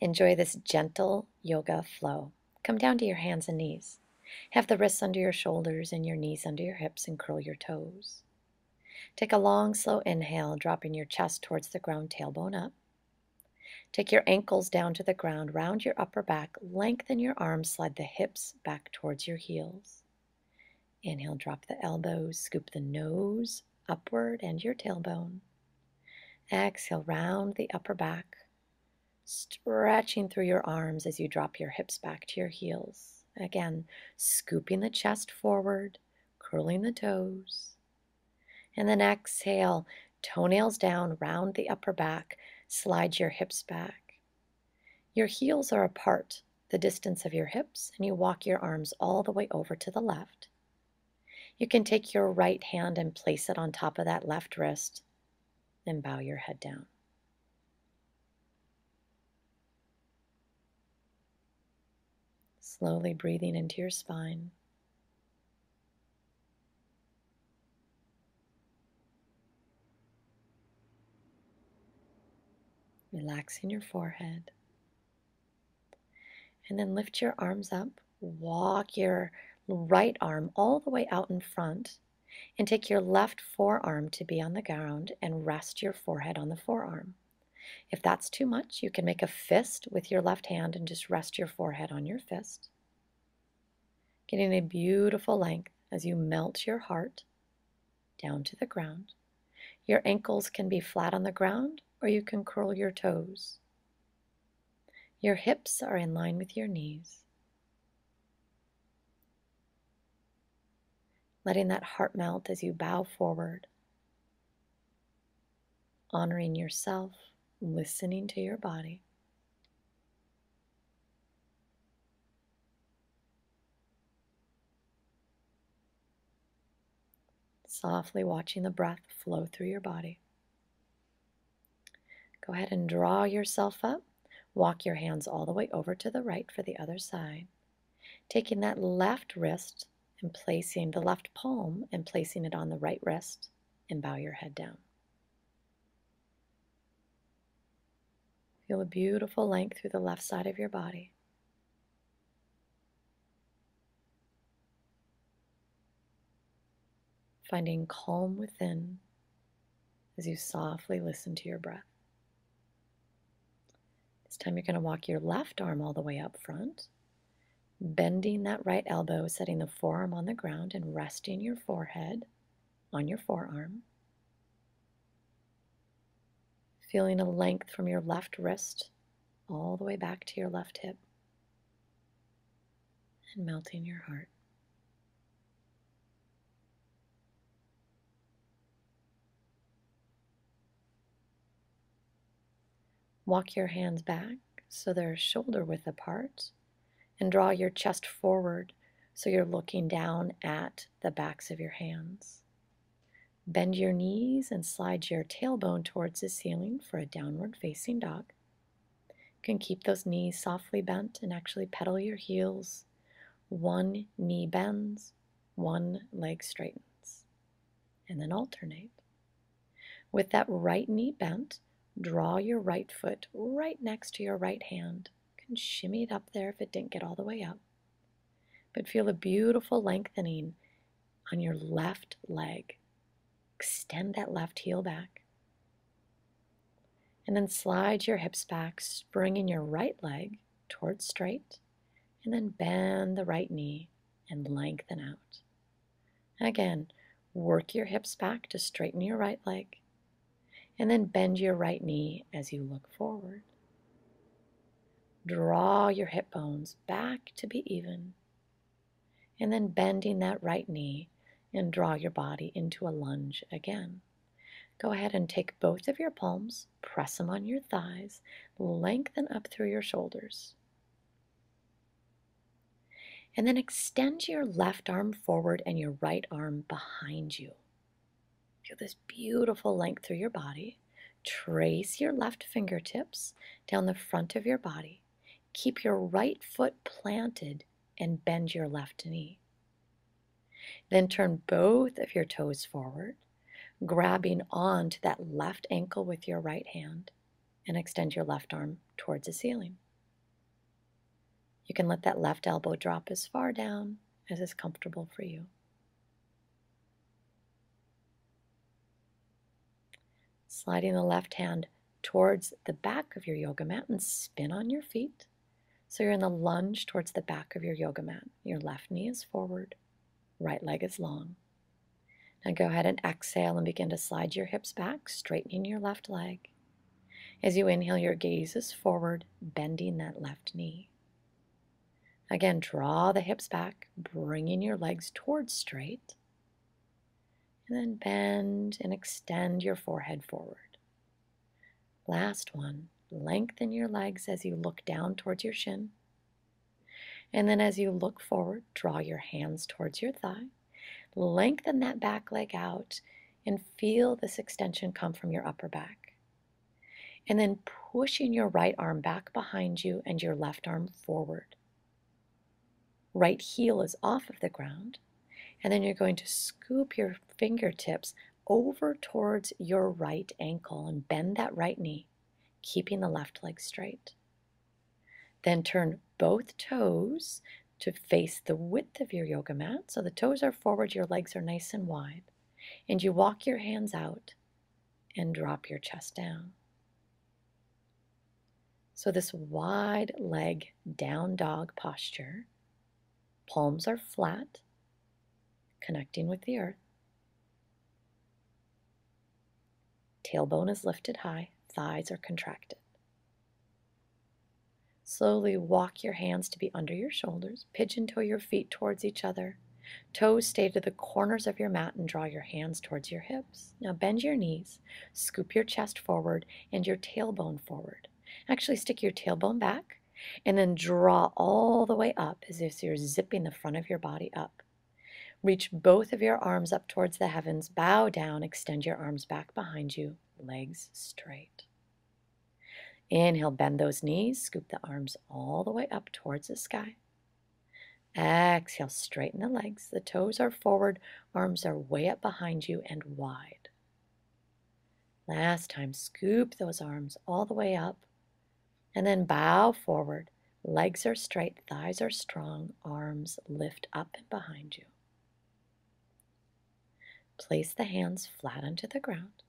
Enjoy this gentle yoga flow. Come down to your hands and knees. Have the wrists under your shoulders and your knees under your hips and curl your toes. Take a long, slow inhale, dropping your chest towards the ground, tailbone up. Take your ankles down to the ground, round your upper back, lengthen your arms, slide the hips back towards your heels. Inhale, drop the elbows, scoop the nose upward and your tailbone. Exhale, round the upper back, stretching through your arms as you drop your hips back to your heels. Again, scooping the chest forward, curling the toes. And then exhale, toenails down, round the upper back, slide your hips back. Your heels are apart, the distance of your hips, and you walk your arms all the way over to the left. You can take your right hand and place it on top of that left wrist and bow your head down. Slowly breathing into your spine. Relaxing your forehead. And then lift your arms up. Walk your right arm all the way out in front and take your left forearm to be on the ground and rest your forehead on the forearm. If that's too much, you can make a fist with your left hand and just rest your forehead on your fist. Getting a beautiful length as you melt your heart down to the ground. Your ankles can be flat on the ground or you can curl your toes. Your hips are in line with your knees. Letting that heart melt as you bow forward, honoring yourself, listening to your body. Softly watching the breath flow through your body. Go ahead and draw yourself up. Walk your hands all the way over to the right for the other side. Taking that left wrist and placing the left palm and placing it on the right wrist and bow your head down. Feel a beautiful length through the left side of your body. Finding calm within as you softly listen to your breath. This time you're going to walk your left arm all the way up front, bending that right elbow, setting the forearm on the ground and resting your forehead on your forearm. Feeling a length from your left wrist all the way back to your left hip and melting your heart. Walk your hands back so they're shoulder width apart and draw your chest forward so you're looking down at the backs of your hands. Bend your knees and slide your tailbone towards the ceiling for a downward facing dog. You can keep those knees softly bent and actually pedal your heels. One knee bends, one leg straightens, and then alternate. With that right knee bent, draw your right foot right next to your right hand. You can shimmy it up there if it didn't get all the way up. But feel a beautiful lengthening on your left leg. Extend that left heel back. And then slide your hips back, springing your right leg towards straight. And then bend the right knee and lengthen out. Again, work your hips back to straighten your right leg. And then bend your right knee as you look forward. Draw your hip bones back to be even. And then bending that right knee and draw your body into a lunge again. Go ahead and take both of your palms, press them on your thighs, lengthen up through your shoulders. And then extend your left arm forward and your right arm behind you. Feel this beautiful length through your body. Trace your left fingertips down the front of your body. Keep your right foot planted and bend your left knee. Then turn both of your toes forward, grabbing onto that left ankle with your right hand and extend your left arm towards the ceiling. You can let that left elbow drop as far down as is comfortable for you. Sliding the left hand towards the back of your yoga mat and spin on your feet. So you're in the lunge towards the back of your yoga mat. Your left knee is forward, right leg is long. Now go ahead and exhale and begin to slide your hips back, straightening your left leg. As you inhale, your gaze is forward, bending that left knee. Again, draw the hips back, bringing your legs towards straight. And then bend and extend your forehead forward. Last one, lengthen your legs as you look down towards your shin. And then as you look forward, draw your hands towards your thigh. Lengthen that back leg out and feel this extension come from your upper back. And then pushing your right arm back behind you and your left arm forward. Right heel is off of the ground. And then you're going to scoop your fingertips over towards your right ankle and bend that right knee, keeping the left leg straight. Then turn both toes to face the width of your yoga mat. So the toes are forward, your legs are nice and wide. And you walk your hands out and drop your chest down. So this wide leg down dog posture, palms are flat, connecting with the earth. Tailbone is lifted high, thighs are contracted. Slowly walk your hands to be under your shoulders, pigeon toe your feet towards each other. Toes stay to the corners of your mat and draw your hands towards your hips. Now bend your knees, scoop your chest forward and your tailbone forward. Actually stick your tailbone back and then draw all the way up as if you're zipping the front of your body up. Reach both of your arms up towards the heavens, bow down, extend your arms back behind you, legs straight. Inhale, bend those knees, scoop the arms all the way up towards the sky. Exhale, straighten the legs. The toes are forward, arms are way up behind you and wide. Last time, scoop those arms all the way up and then bow forward. Legs are straight, thighs are strong, arms lift up and behind you. Place the hands flat onto the ground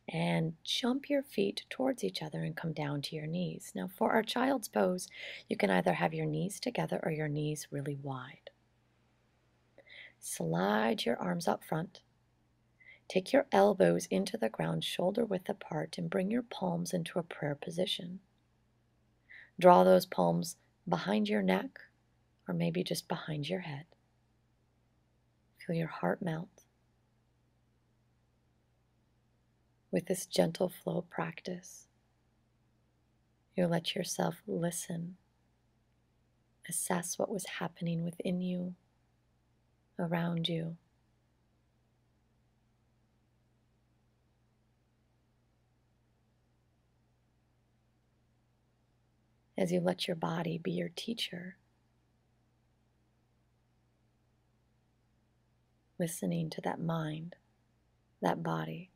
and jump your feet towards each other and come down to your knees. Now for our child's pose, you can either have your knees together or your knees really wide. Slide your arms up front. Take your elbows into the ground, shoulder width apart, and bring your palms into a prayer position. Draw those palms behind your neck or maybe just behind your head. Feel your heart melt. With this gentle flow practice, you let yourself listen, assess what was happening within you, around you. As you let your body be your teacher, listening to that mind, that body,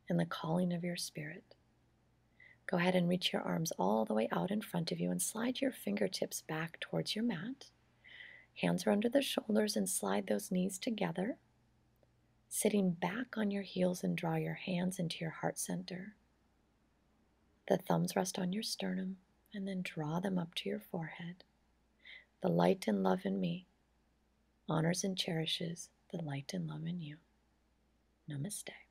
and the calling of your spirit. Go ahead and reach your arms all the way out in front of you and slide your fingertips back towards your mat. Hands are under the shoulders and slide those knees together. Sitting back on your heels and draw your hands into your heart center. The thumbs rest on your sternum and then draw them up to your forehead. The light and love in me honors and cherishes the light and love in you. Namaste.